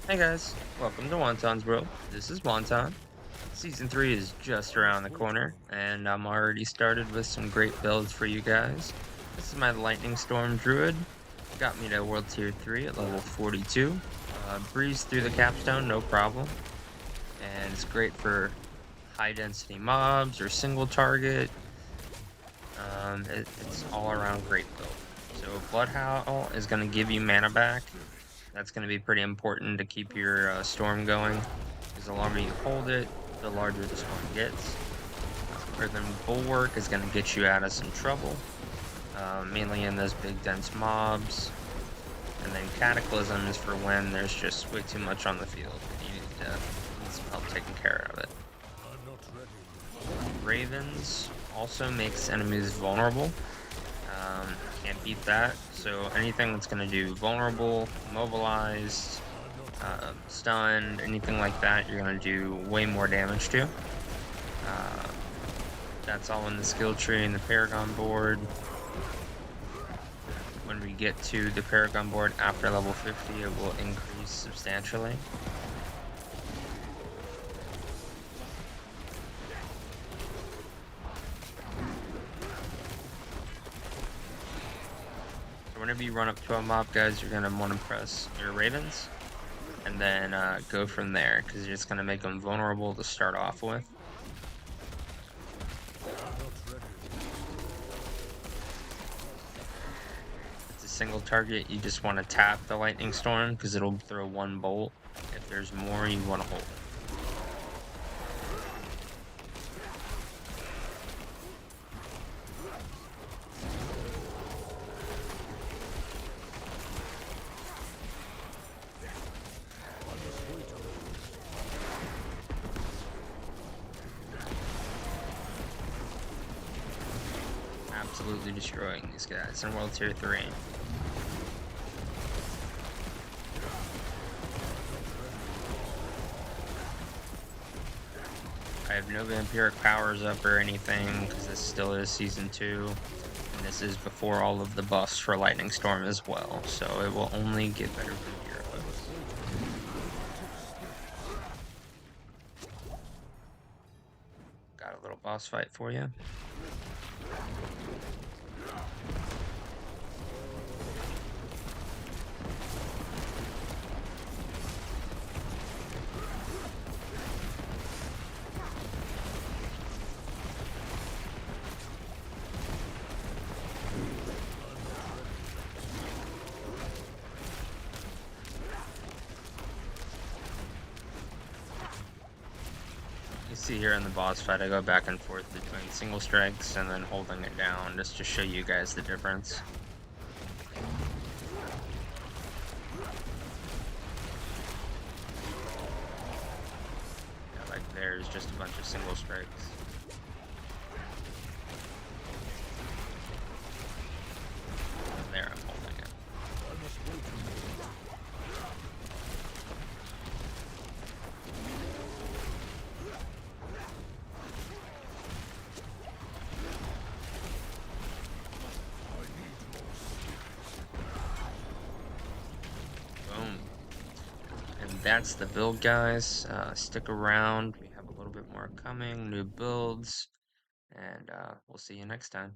Hey guys, welcome to Wonton's World. This is Wonton. Season 3 is just around the corner, and I'm already started with some great builds for you guys. This is my Lightning Storm Druid. Got me to World Tier 3 at level 42. Breezed through the capstone, no problem. And it's great for high density mobs or single target. It's all around great build. So Blood Howl is going to give you mana back. That's going to be pretty important to keep your storm going, because the longer you hold it, the larger the storm gets. Rhythm Bulwark is going to get you out of some trouble, mainly in those big dense mobs. And then Cataclysm is for when there's just way too much on the field. You need some help taking care of it. Ravens also makes enemies vulnerable. Can't beat that. So anything that's going to do vulnerable, immobilized, stunned, anything like that, you're going to do way more damage to. Uh, that's all in the skill tree and the Paragon board. When we get to the Paragon board after level 50, it will increase substantially. So whenever you run up to a mob, guys, you're going to want to press your Ravens and then go from there, because you're just going to make them vulnerable to start off with. It's a single target, you just want to tap the Lightning Storm because it'll throw one bolt. If there's more, you want to hold it. Absolutely destroying these guys in World Tier 3. I have no vampiric powers up or anything because this still is Season 2. And this is before all of the buffs for Lightning Storm as well, so it will only get better from here, folks. Got a little boss fight for you. You see here in the boss fight, I go back and forth between single strikes and then holding it down just to show you guys the difference. Yeah, like there's just a bunch of single strikes. And there I'm holding it. Boom. And that's the build, guys. Stick around. We have a little bit more coming, new builds, and we'll see you next time.